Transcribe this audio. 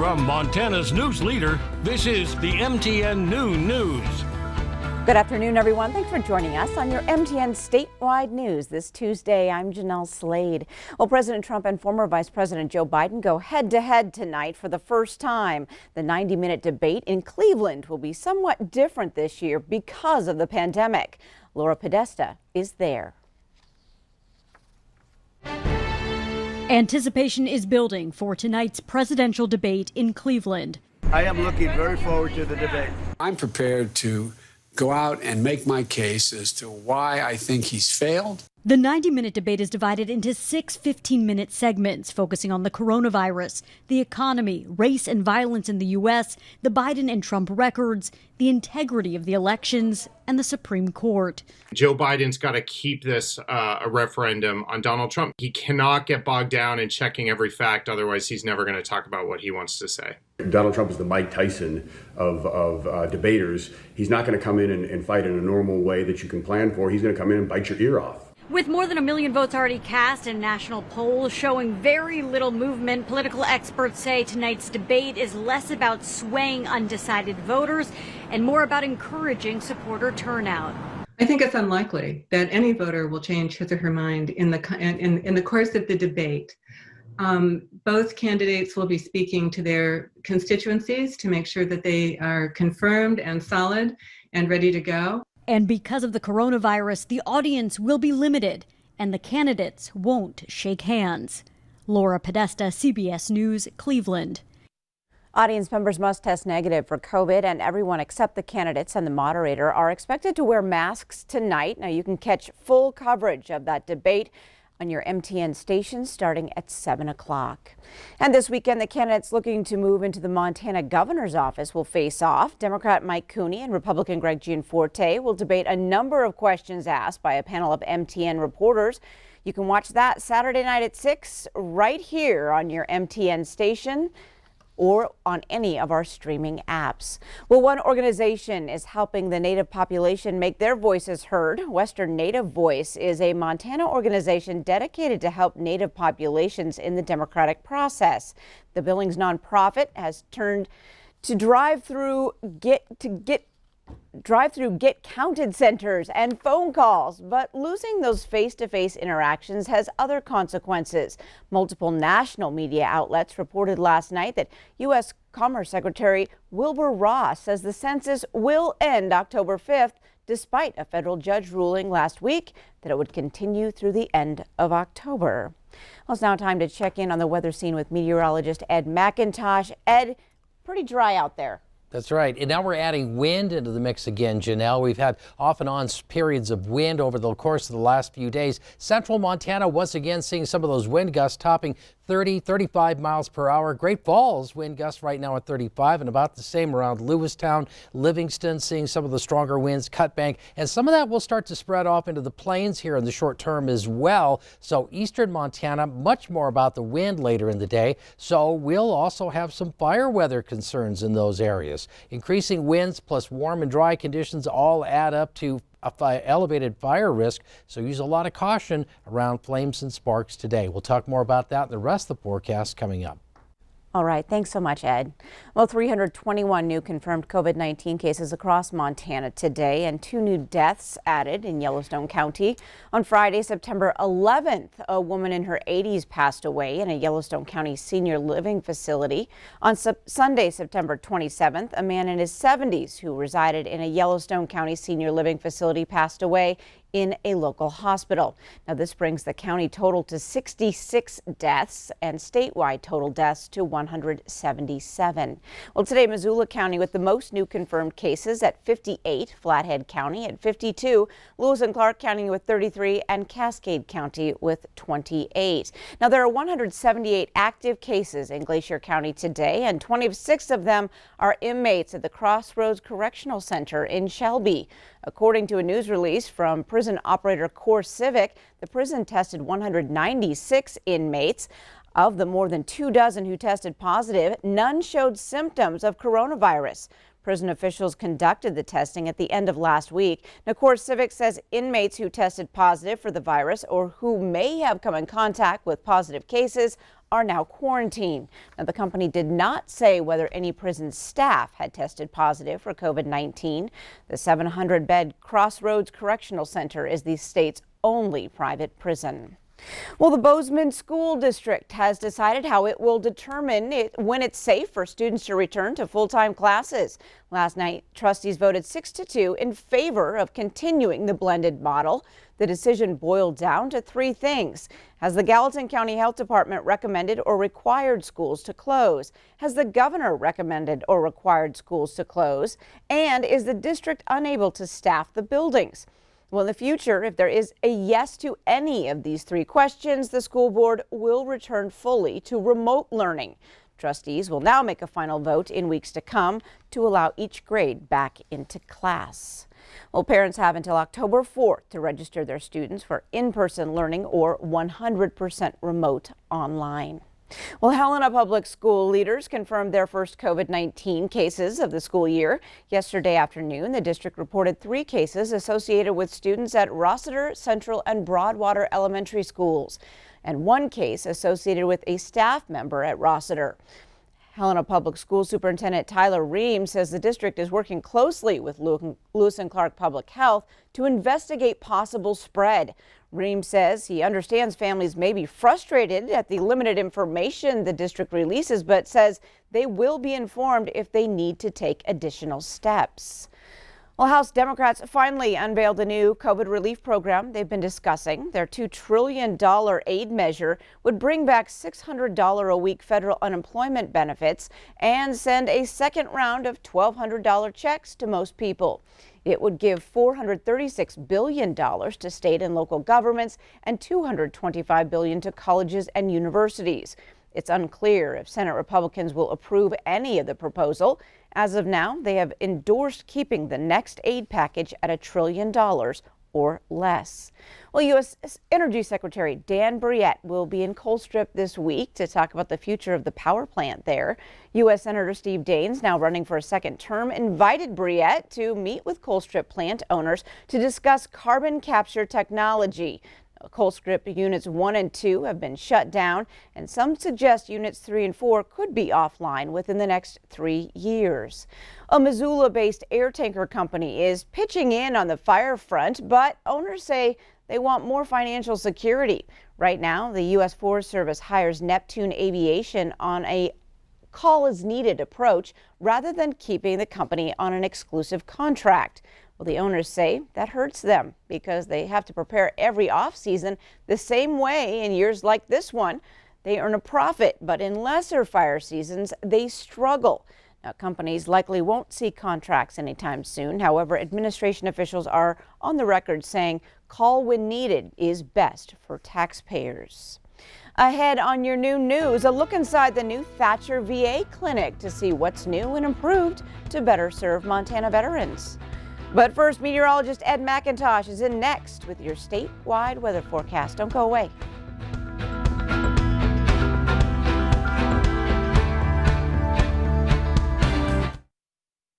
From Montana's news leader, this is the MTN Noon News. Good afternoon, everyone. Thanks for joining us on your MTN statewide news this Tuesday. I'm Jeanelle Slade. Well, President Trump and former Vice President Joe Biden go head-to-head tonight for the first time. The 90-minute debate in Cleveland will be somewhat different this year because of the pandemic. Laura Podesta is there. Anticipation is building for tonight's presidential debate in Cleveland. I am looking very forward to the debate. I'm prepared to go out and make my case as to why I think he's failed. The 90-minute debate is divided into 6 15-minute segments focusing on the coronavirus, the economy, race and violence in the U.S., the Biden and Trump records, the integrity of the elections, and the Supreme Court. Joe Biden's got to keep this a referendum on Donald Trump. He cannot get bogged down in checking every fact. Otherwise, he's never going to talk about what he wants to say. Donald Trump is the Mike Tyson of debaters. He's not going to come in and fight in a normal way that you can plan for. He's going to come in and bite your ear off. With more than 1 million votes already cast and national polls showing very little movement, political experts say tonight's debate is less about swaying undecided voters and more about encouraging supporter turnout. I think it's unlikely that any voter will change his or her mind in the course of the debate. Both candidates will be speaking to their constituencies to make sure that they are confirmed and solid and ready to go. And because of the coronavirus, the audience will be limited and the candidates won't shake hands. Laura Podesta, CBS News, Cleveland. Audience members must test negative for COVID, and everyone except the candidates and the moderator are expected to wear masks tonight. Now, you can catch full coverage of that debate on your MTN station starting at 7 o'clock. And this weekend, the candidates looking to move into the Montana governor's office will face off. Democrat Mike Cooney and Republican Greg Gianforte will debate a number of questions asked by a panel of MTN reporters. You can watch that Saturday night at 6 right here on your MTN station or on any of our streaming apps. Well, one organization is helping the Native population make their voices heard. Western Native Voice is a Montana organization dedicated to help Native populations in the democratic process. The Billings nonprofit has turned to drive-through get counted centers and phone calls, but losing those face-to-face interactions has other consequences. Multiple national media outlets reported last night that U.S. Commerce Secretary Wilbur Ross says the census will end October 5th, despite a federal judge ruling last week that it would continue through the end of October. Well, it's now time to check in on the weather scene with meteorologist Ed McIntosh. Ed, pretty dry out there. That's right. And now we're adding wind into the mix again, Jeanelle. We've had off and on periods of wind over the course of the last few days. Central Montana once again seeing some of those wind gusts topping 30, 35 miles per hour. Great Falls wind gusts right now at 35, and about the same around Lewistown, Livingston, seeing some of the stronger winds, Cutbank, and some of that will start to spread off into the plains here in the short term as well. So eastern Montana, much more about the wind later in the day. So we'll also have some fire weather concerns in those areas. Increasing winds plus warm and dry conditions all add up to elevated fire risk, so use a lot of caution around flames and sparks today. We'll talk more about that in the rest of the forecast coming up. All right. Thanks so much, Ed. Well, 321 new confirmed COVID-19 cases across Montana today and 2 new deaths added in Yellowstone County. On Friday, September 11th, a woman in her 80s passed away in a Yellowstone County senior living facility. On Sunday, September 27th, a man in his 70s who resided in a Yellowstone County senior living facility passed away in a local hospital. Now, this brings the county total to 66 deaths and statewide total deaths to 177. Well, today, Missoula County with the most new confirmed cases at 58, Flathead County at 52, Lewis and Clark County with 33, and Cascade County with 28. Now, there are 178 active cases in Glacier County today, and 26 of them are inmates at the Crossroads Correctional Center in Shelby. According to a news release from prison operator Core Civic, the prison tested 196 inmates. Of the more than 24 who tested positive, none showed symptoms of coronavirus. Prison officials conducted the testing at the end of last week. Now, CoreCivic says inmates who tested positive for the virus or who may have come in contact with positive cases are now quarantined. Now, the company did not say whether any prison staff had tested positive for COVID-19. The 700-bed Crossroads Correctional Center is the state's only private prison. Well, the Bozeman School District has decided how it will determine when it's safe for students to return to full-time classes. Last night, trustees voted 6-2 in favor of continuing the blended model. The decision boiled down to three things. Has the Gallatin County Health Department recommended or required schools to close? Has the governor recommended or required schools to close? And is the district unable to staff the buildings? Well, in the future, if there is a yes to any of these three questions, the school board will return fully to remote learning. Trustees will now make a final vote in weeks to come to allow each grade back into class. Well, parents have until October 4th to register their students for in-person learning or 100% remote online. Well, Helena Public School leaders confirmed their first COVID-19 cases of the school year. Yesterday afternoon, the district reported 3 cases associated with students at Rossiter, Central, and Broadwater elementary schools, and 1 case associated with a staff member at Rossiter. Helena Public School Superintendent Tyler Ream says the district is working closely with Lewis and Clark Public Health to investigate possible spread. Ream says he understands families may be frustrated at the limited information the district releases, but says they will be informed if they need to take additional steps. Well, House Democrats finally unveiled the new COVID relief program they've been discussing. Their $2 trillion aid measure would bring back $600 a week federal unemployment benefits and send a second round of $1,200 checks to most people. It would give $436 billion to state and local governments and $225 billion to colleges and universities. It's unclear if Senate Republicans will approve any of the proposal. As of now, they have endorsed keeping the next aid package at $1 trillion or less. Well, U.S. Energy Secretary Dan Brouillette will be in Colstrip this week to talk about the future of the power plant there. U.S. Senator Steve Daines, now running for a second term, invited Brouillette to meet with Colstrip plant owners to discuss carbon capture technology. Colstrip units 1 and 2 have been shut down, and some suggest units 3 and 4 could be offline within the next 3 years. A Missoula-based air tanker company is pitching in on the fire front, but owners say they want more financial security. Right now, the U.S. Forest Service hires Neptune Aviation on a call-as-needed approach rather than keeping the company on an exclusive contract. Well, the owners say that hurts them because they have to prepare every off-season the same way in years like this one. They earn a profit, but in lesser fire seasons, they struggle. Now, companies likely won't see contracts anytime soon. However, administration officials are on the record saying call when needed is best for taxpayers. Ahead on your new news, a look inside the new Thatcher VA clinic to see what's new and improved to better serve Montana veterans. But first, meteorologist Ed McIntosh is in next with your statewide weather forecast. Don't go away.